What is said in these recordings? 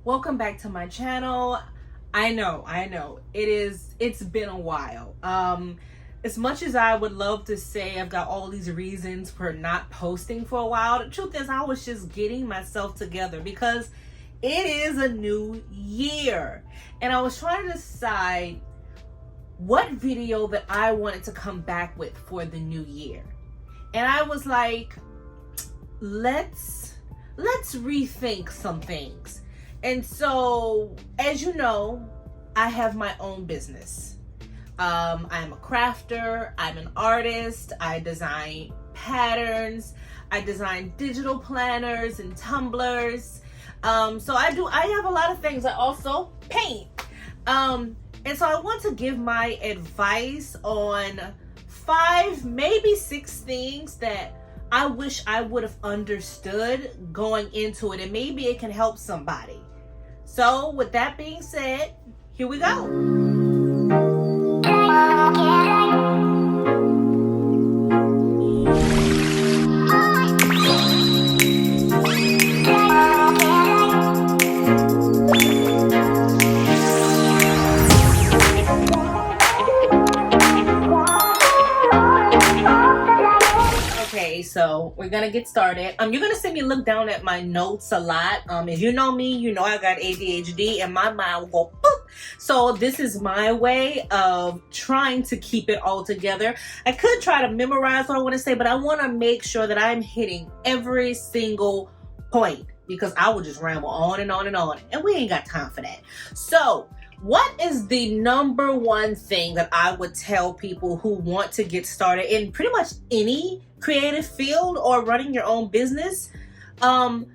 Welcome back to my channel. I know it's been a while. As much as I would love to say I've got all these reasons for not posting for a while, the truth is I was just getting myself together because it is a new year and I was trying to decide what video that I wanted to come back with for the new year. And I was like, let's rethink some things. And so, as you know, I have my own business. I'm a crafter, I'm an artist, I design patterns, I design digital planners and tumblers. So I have a lot of things. I also paint. And so I want to give my advice on 5, maybe 6 things that I wish I would have understood going into it, and maybe it can help somebody. So with that being said, here we go. Okay, so we're gonna get started. You're gonna see me look down at my notes a lot. If you know me, you know I got ADHD and my mind will go boop. So this is my way of trying to keep it all together. I could try to memorize what I want to say, but I want to make sure that I'm hitting every single point because I will just ramble on and on and on, and we ain't got time for that. So what is the number one thing that I would tell people who want to get started in pretty much any creative field or running your own business? Number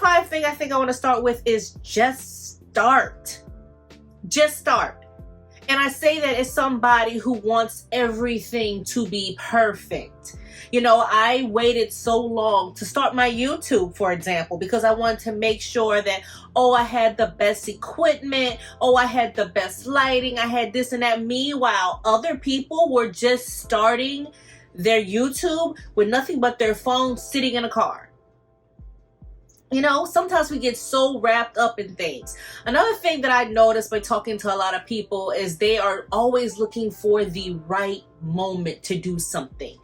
5 thing I think I want to start with is just start. Just start. And I say that as somebody who wants everything to be perfect. You know, I waited so long to start my YouTube, for example, because I wanted to make sure that, I had the best equipment, I had the best lighting, I had this and that. Meanwhile, other people were just starting their YouTube with nothing but their phone sitting in a car. You know, sometimes we get so wrapped up in things. Another thing that I noticed by talking to a lot of people is they are always looking for the right moment to do something.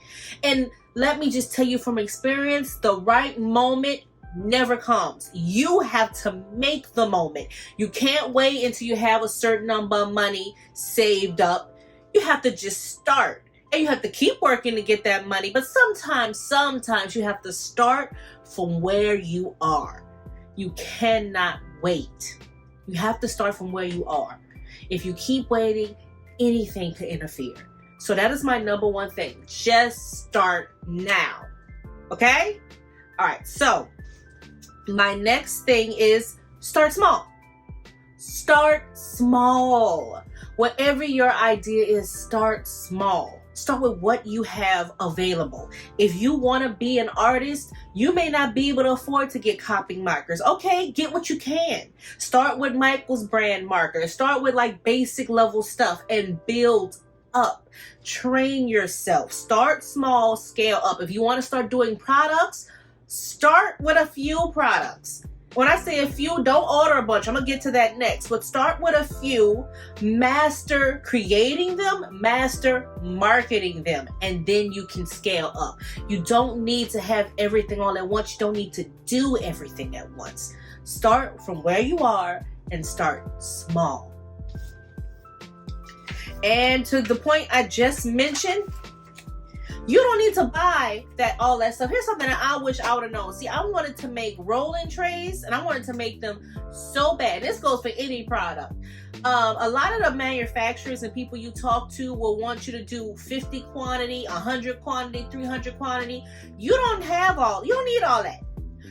And let me just tell you from experience, the right moment never comes. You have to make the moment. You can't wait until you have a certain number of money saved up. You have to just start. And you have to keep working to get that money. But sometimes you have to start from where you are. You cannot wait. You have to start from where you are. If you keep waiting, anything could interfere. So that is my number one thing. Just start now. Okay? All right. So my next thing is start small. Start small. Whatever your idea is, start small. Start with what you have available. If you want to be an artist, you may not be able to afford to get copying markers. Okay, get what you can. Start with Michael's brand markers. Start with like basic level stuff and build up. Train yourself. Start small, scale up. If you want to start doing products, start with a few products. When I say a few, don't order a bunch. I'm going to get to that next. But start with a few, master creating them, master marketing them, and then you can scale up. You don't need to have everything all at once. You don't need to do everything at once. Start from where you are and start small. And to the point I just mentioned, you don't need to buy all that stuff. Here's something that I wish I would have known. See, I wanted to make rolling trays, and I wanted to make them so bad. This goes for any product. A lot of the manufacturers and people you talk to will want you to do 50 quantity, 100 quantity, 300 quantity. You don't need all that.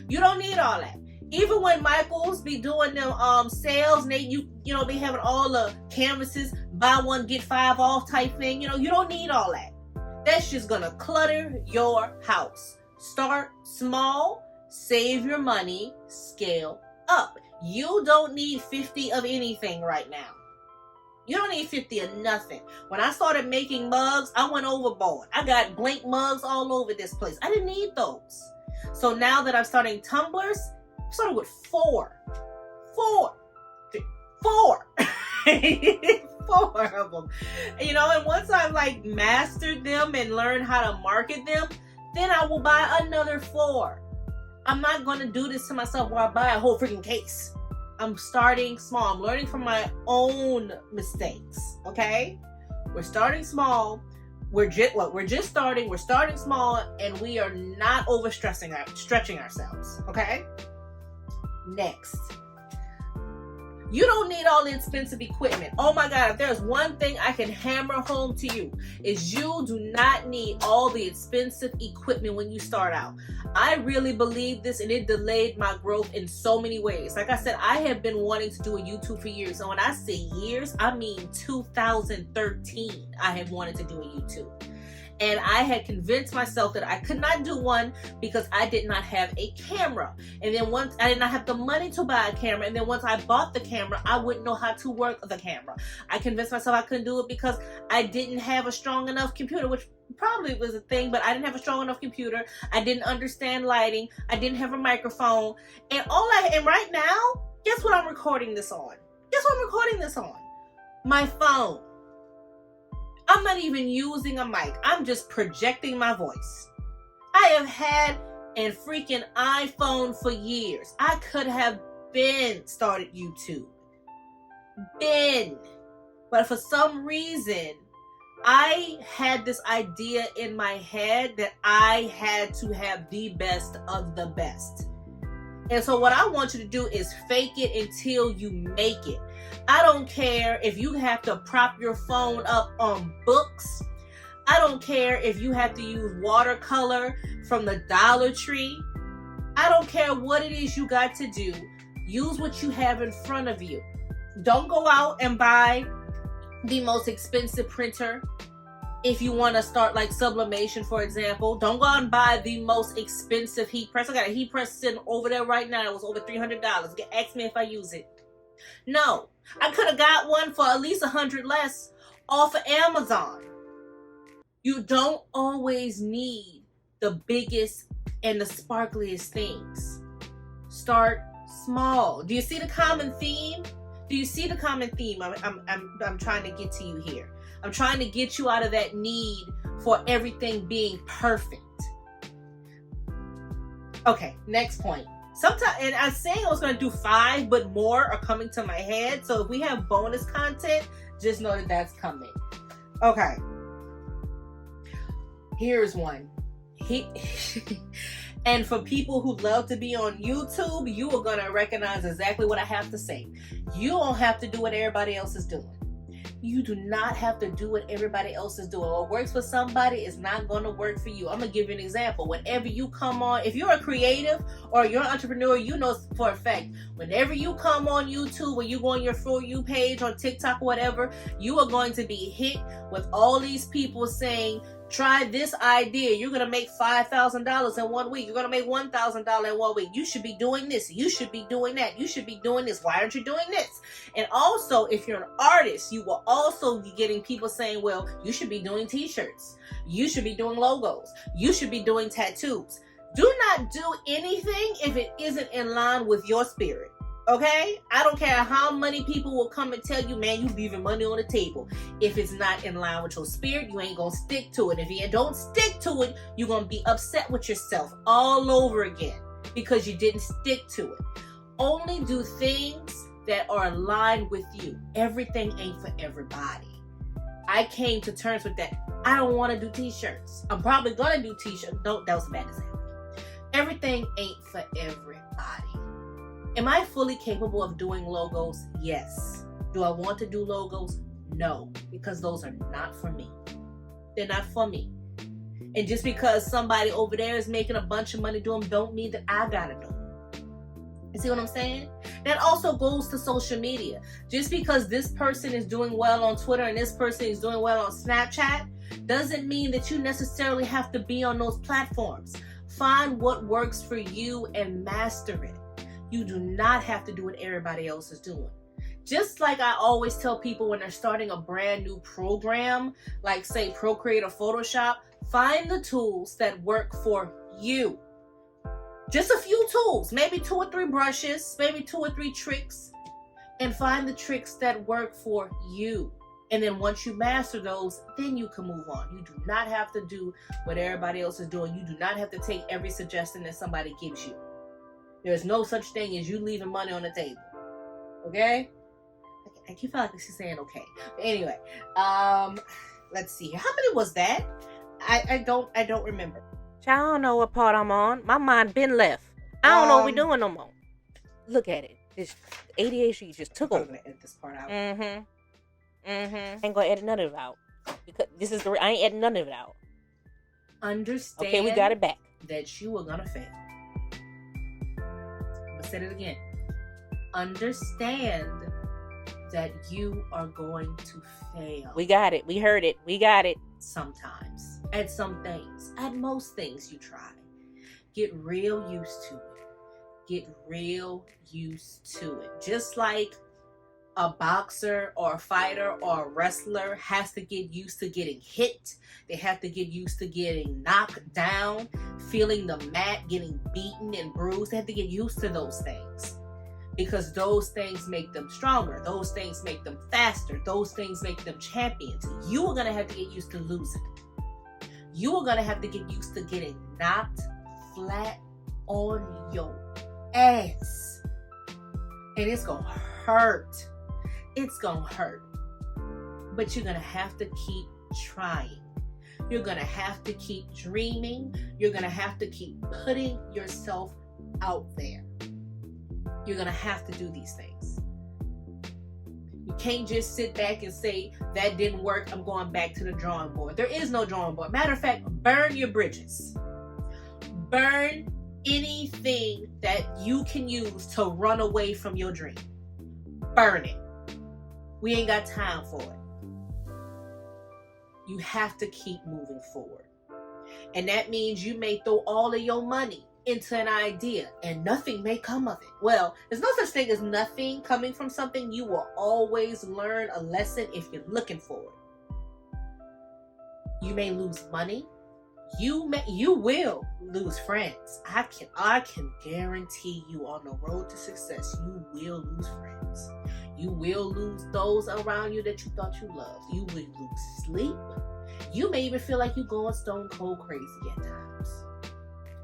You don't need all that. Even when Michael's be doing them sales, and they having all the canvases, buy one get 5 off type thing. You don't need all that. That's just gonna clutter your house. Start small, save your money, scale up. You don't need 50 of anything right now. You don't need 50 of nothing. When I started making mugs, I went overboard. I got blank mugs all over this place. I didn't need those. So now that I'm starting tumblers, I started with 4. Four. Four of them. You know, and once I've like mastered them and learned how to market them, then I will buy another 4. I'm not going to do this to myself where I buy a whole freaking case. I'm starting small. I'm learning from my own mistakes. Okay? We're starting small. We're just starting. We're starting small, and we are not stretching ourselves. Okay? Next. You don't need all the expensive equipment. Oh my God, if there's one thing I can hammer home to you, is you do not need all the expensive equipment when you start out. I really believe this, and it delayed my growth in so many ways. Like I said, I have been wanting to do a YouTube for years. And when I say years, I mean 2013, I have wanted to do a YouTube. And I had convinced myself that I could not do one because I did not have a camera. And then once I did not have the money to buy a camera. And then once I bought the camera, I wouldn't know how to work the camera. I convinced myself I couldn't do it because I didn't have a strong enough computer, which probably was a thing, but I didn't have a strong enough computer. I didn't understand lighting. I didn't have a microphone. And right now, guess what I'm recording this on? Guess what I'm recording this on? My phone. I'm not even using a mic. I'm just projecting my voice. I have had a freaking iPhone for years. I could have started YouTube. But for some reason, I had this idea in my head that I had to have the best of the best. And so what I want you to do is fake it until you make it. I don't care if you have to prop your phone up on books. I don't care if you have to use watercolor from the Dollar Tree. I don't care what it is you got to do. Use what you have in front of you. Don't go out and buy the most expensive printer. If you want to start like sublimation, for example, don't go out and buy the most expensive heat press. I got a heat press sitting over there right now. It was over $300. Ask me if I use it. No, I could have got one for at least $100 less off of Amazon. You don't always need the biggest and the sparkliest things. Start small. Do you see the common theme? I'm trying to get to you here. I'm trying to get you out of that need for everything being perfect. Okay, next point. Sometimes, and I was saying I was going to do 5, but more are coming to my head. So if we have bonus content, just know that that's coming. Okay. Here's one. And for people who love to be on YouTube, you are going to recognize exactly what I have to say. You don't have to do what everybody else is doing. You do not have to do what everybody else is doing. What works for somebody is not going to work for you. I'm going to give you an example. Whenever you come on, if you're a creative or you're an entrepreneur, you know for a fact, whenever you come on YouTube or you go on your For You page on TikTok or whatever, you are going to be hit with all these people saying, try this idea. You're going to make $5,000 in 1 week. You're going to make $1,000 in 1 week. You should be doing this. You should be doing that. You should be doing this. Why aren't you doing this? And also, if you're an artist, you will also be getting people saying, well, you should be doing t-shirts. You should be doing logos. You should be doing tattoos. Do not do anything if it isn't in line with your spirit. Okay? I don't care how many people will come and tell you, man, you leaving money on the table. If it's not in line with your spirit, you ain't gonna stick to it. If you don't stick to it, you're gonna be upset with yourself all over again because you didn't stick to it. Only do things that are aligned with you. Everything ain't for everybody. I came to terms with that. I don't want to do t-shirts. I'm probably gonna do t-shirts. No, that was a bad example. Everything ain't for everybody. Am I fully capable of doing logos? Yes. Do I want to do logos? No, because those are not for me. They're not for me. And just because somebody over there is making a bunch of money doing them, don't mean that I gotta do them. You see what I'm saying? That also goes to social media. Just because this person is doing well on Twitter and this person is doing well on Snapchat, doesn't mean that you necessarily have to be on those platforms. Find what works for you and master it. You do not have to do what everybody else is doing. Just like I always tell people when they're starting a brand new program, like say Procreate or Photoshop, find the tools that work for you. Just a few tools, maybe 2 or 3 brushes, maybe 2 or 3 tricks, and find the tricks that work for you. And then once you master those, then you can move on. You do not have to do what everybody else is doing. You do not have to take every suggestion that somebody gives you. There's no such thing as you leaving money on the table. Okay? I keep feeling like she's saying okay. But anyway, let's see. How many was that? I don't remember. I don't know what part I'm on. My mind been left. I don't know what we're doing no more. Look at it. This ADHD just took over. I'm gonna edit this part out. Ain't gonna edit none of it out because this is I ain't editing none of it out. Understand. Okay, we got it back. That you are gonna fail. I'm gonna say it again. Understand that you are going to fail. We got it. We heard it. We got it. Sometimes. At some things. At most things you try. Get real used to it. Get real used to it. Just like a boxer or a fighter or a wrestler has to get used to getting hit. They have to get used to getting knocked down, feeling the mat, getting beaten and bruised. They have to get used to those things because those things make them stronger. Those things make them faster. Those things make them champions. You are going to have to get used to losing. You are going to have to get used to getting knocked flat on your ass. And it's going to hurt. It's going to hurt. But you're going to have to keep trying. You're going to have to keep dreaming. You're going to have to keep putting yourself out there. You're going to have to do these things. You can't just sit back and say, that didn't work, I'm going back to the drawing board. There is no drawing board. Matter of fact, burn your bridges. Burn anything that you can use to run away from your dream. Burn it. We ain't got time for it. You have to keep moving forward. And that means you may throw all of your money into an idea and nothing may come of it. Well, there's no such thing as nothing coming from something. You will always learn a lesson if you're looking for it. You may lose money. You will lose friends. I can guarantee you on the road to success, you will lose friends. You will lose those around you that you thought you loved. You will lose sleep. You may even feel like you're going stone cold crazy at times.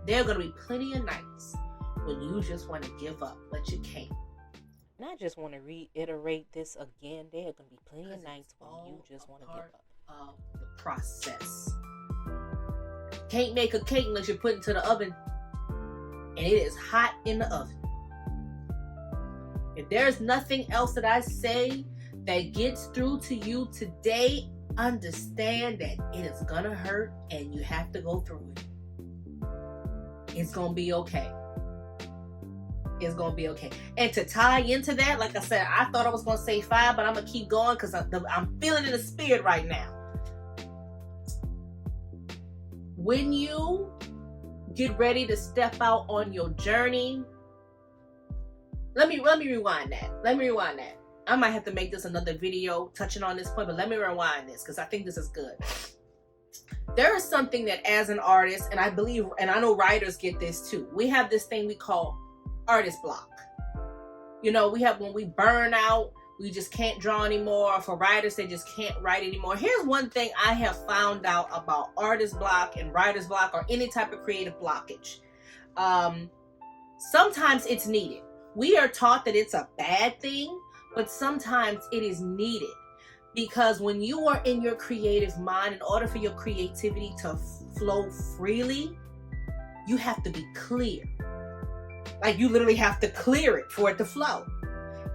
There are going to be plenty of nights when you just want to give up, but you can't. And I just want to reiterate this again. There are going to be plenty of nights when you just want to give up. Of the process. Can't make a cake unless you put it into the oven and it is hot in the oven. If there's nothing else that I say that gets through to you today, understand that it is gonna hurt and you have to go through it. It's gonna be okay. It's gonna be okay. And to tie into that, like I said, I thought I was gonna say 5, but I'm gonna keep going because I'm feeling in the spirit right now. When you get ready to step out on your journey, let me rewind that. I might have to make this another video touching on this point, but let me rewind this because I think this is good. There is something that as an artist, and I believe, and I know writers get this too, we have this thing we call artist block. You know, we have when we burn out, we just can't draw anymore. For writers, they just can't write anymore. Here's one thing I have found out about artist block and writer's block or any type of creative blockage. Sometimes it's needed. We are taught that it's a bad thing, but sometimes it is needed. Because when you are in your creative mind, in order for your creativity to flow freely, you have to be clear. Like you literally have to clear it for it to flow.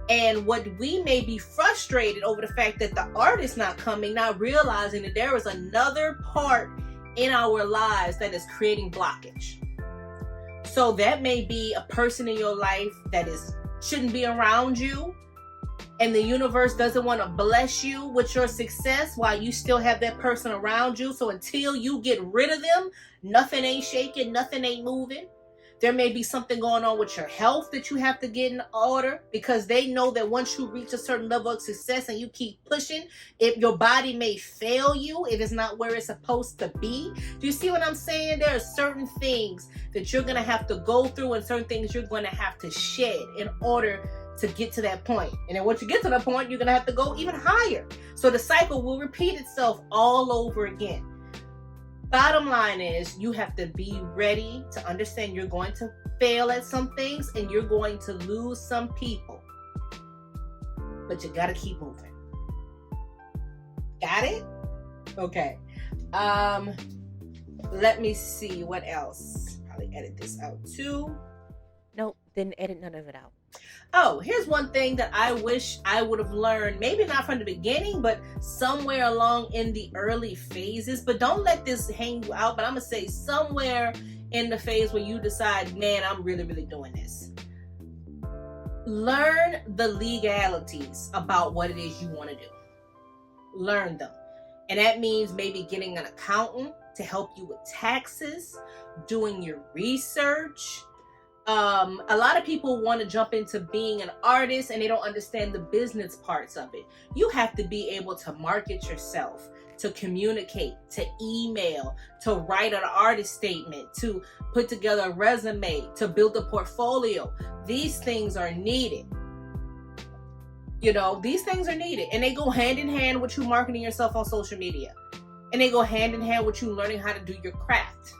And what we may be frustrated over the fact that the artist not coming, not realizing that there is another part in our lives that is creating blockage. So that may be a person in your life that shouldn't be around you. And the universe doesn't want to bless you with your success while you still have that person around you. So until you get rid of them, nothing ain't shaking, nothing ain't moving. There may be something going on with your health that you have to get in order, because they know that once you reach a certain level of success and you keep pushing, if your body may fail you if it's not where it's supposed to be. Do you see what I'm saying? There are certain things that you're going to have to go through and certain things you're going to have to shed in order to get to that point. And then once you get to that point, you're going to have to go even higher. So the cycle will repeat itself all over again. Bottom line is, you have to be ready to understand you're going to fail at some things and you're going to lose some people. But you got to keep moving. Got it? Okay. Let me see what else. Probably edit this out too. Nope, didn't edit none of it out. Oh, here's one thing that I wish I would have learned, maybe not from the beginning, but somewhere along in the early phases. But don't let this hang you out, but I'm going to say somewhere in the phase where you decide, man, I'm really, really doing this. Learn the legalities about what it is you want to do. Learn them. And that means maybe getting an accountant to help you with taxes, doing your research. A lot of people want to jump into being an artist and they don't understand the business parts of it. You have to be able to market yourself, to communicate, to email, to write an artist statement, to put together a resume, to build a portfolio. These things are needed. You know, these things are needed, and they go hand in hand with you marketing yourself on social media, and they go hand in hand with you learning how to do your craft.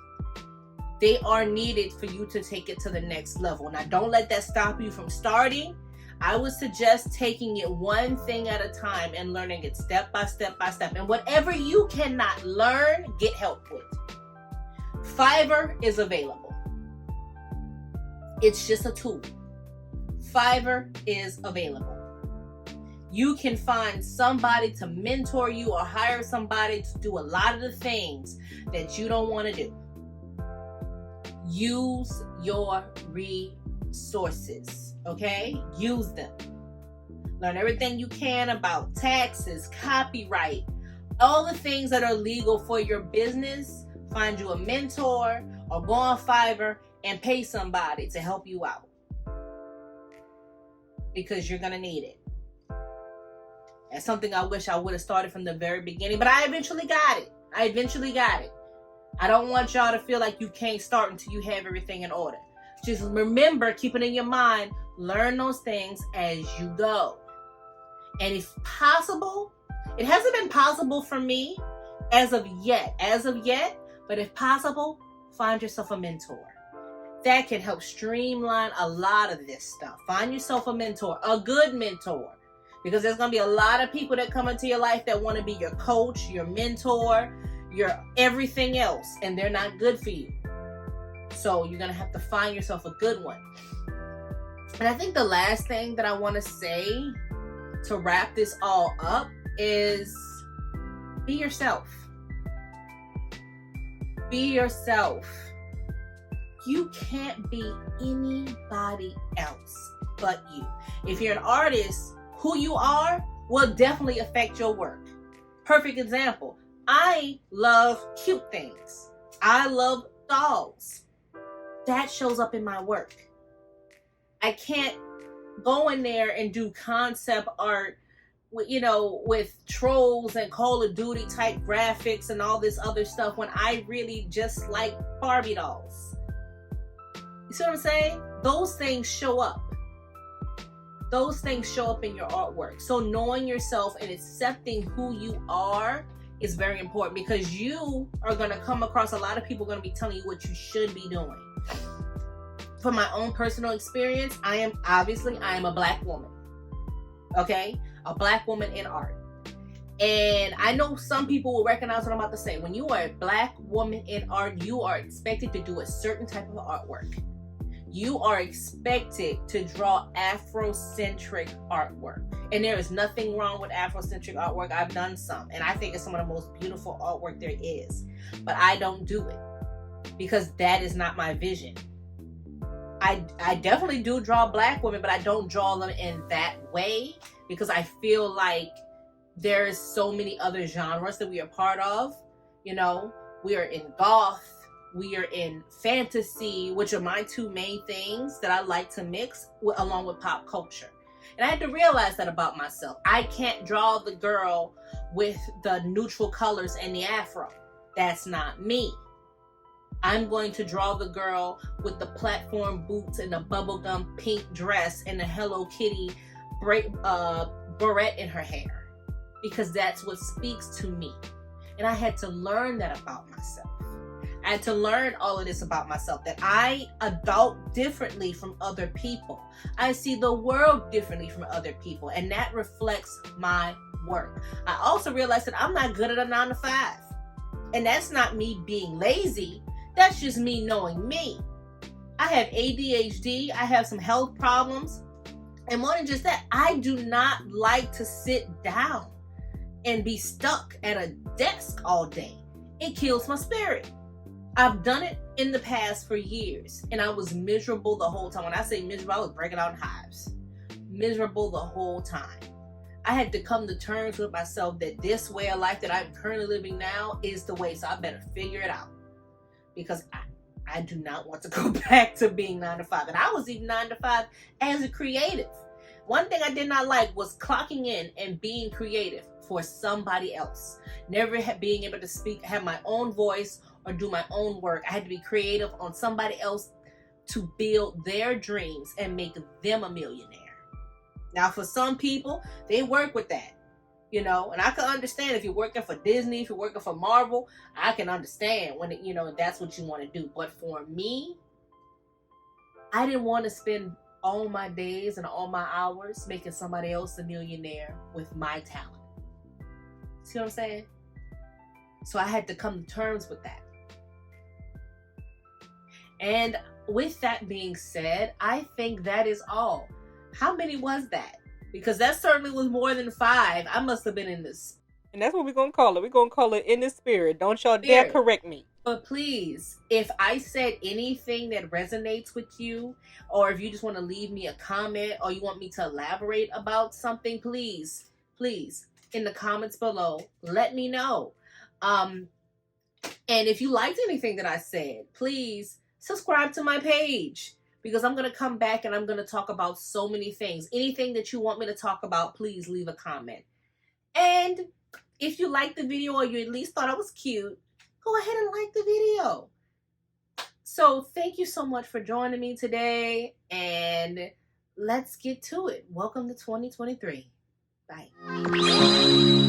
They are needed for you to take it to the next level. Now, don't let that stop you from starting. I would suggest taking it one thing at a time and learning it step by step by step. And whatever you cannot learn, get help with. Fiverr is available. It's just a tool. Fiverr is available. You can find somebody to mentor you or hire somebody to do a lot of the things that you don't want to do. Use your resources, okay? Use them. Learn everything you can about taxes, copyright, all the things that are legal for your business. Find you a mentor or go on Fiverr and pay somebody to help you out, because you're going to need it. That's something I wish I would have started from the very beginning, but I eventually got it. I don't want y'all to feel like you can't start until you have everything in order. Just remember, keep it in your mind, learn those things as you go. And if possible, it hasn't been possible for me as of yet, but if possible, find yourself a mentor. That can help streamline a lot of this stuff. Find yourself a mentor, a good mentor. Because there's going to be a lot of people that come into your life that want to be your coach, your mentor, your everything else, and they're not good for you. So you're going to have to find yourself a good one. And I think the last thing that I want to say to wrap this all up is be yourself. Be yourself. You can't be anybody else but you. If you're an artist, who you are will definitely affect your work. Perfect example. I love cute things. I love dolls. That shows up in my work. I can't go in there and do concept art, with trolls and Call of Duty type graphics and all this other stuff when I really just like Barbie dolls. You see what I'm saying? Those things show up. Those things show up in your artwork. So knowing yourself and accepting who you are is very important, because you are going to come across a lot of people going to be telling you what you should be doing. From my own personal experience, I am a Black woman. Okay? A Black woman in art. And I know some people will recognize what I'm about to say. When you are a Black woman in art, you are expected to do a certain type of artwork. You are expected to draw Afrocentric artwork. And there is nothing wrong with Afrocentric artwork. I've done some, and I think it's some of the most beautiful artwork there is. But I don't do it because that is not my vision. I definitely do draw Black women, but I don't draw them in that way because I feel like there's so many other genres that we are part of. We are in goth, we are in fantasy, which are my two main things that I like to mix along with pop culture. And I had to realize that about myself. I can't draw the girl with the neutral colors and the afro. That's not me. I'm going to draw the girl with the platform boots and the bubblegum pink dress and the Hello Kitty barrette in her hair, because that's what speaks to me. And I had to learn that about myself. I had to learn all of this about myself, that I adult differently from other people. I see the world differently from other people, and that reflects my work. I also realized that I'm not good at a 9 to 5. And that's not me being lazy. That's just me knowing me. I have ADHD. I have some health problems. And more than just that, I do not like to sit down and be stuck at a desk all day. It kills my spirit. I've done it in the past for years, and I was miserable the whole time. When I say miserable, I was breaking out in hives. Miserable the whole time. I had to come to terms with myself that this way of life that I'm currently living now is the way, so I better figure it out. Because I do not want to go back to being 9 to 5. And I was even 9 to 5 as a creative. One thing I did not like was clocking in and being creative for somebody else. Never being able to speak, have my own voice, or do my own work. I had to be creative on somebody else to build their dreams and make them a millionaire. Now, for some people, they work with that, you know, and I can understand if you're working for Disney, if you're working for Marvel, I can understand when, you know, that's what you want to do. But for me, I didn't want to spend all my days and all my hours making somebody else a millionaire with my talent. See what I'm saying? So I had to come to terms with that. And with that being said, I think that is all. How many was that? Because that certainly was more than 5. I must have been in this. And that's what we're going to call it. We're going to call it In the Spirit. Don't y'all dare correct me. But please, if I said anything that resonates with you, or if you just want to leave me a comment, or you want me to elaborate about something, please, in the comments below, let me know. And if you liked anything that I said, please subscribe to my page, because I'm going to come back and I'm going to talk about so many things. Anything that you want me to talk about, please leave a comment. And if you liked the video, or you at least thought I was cute, go ahead and like the video. So thank you so much for joining me today, and let's get to it. Welcome to 2023. Bye.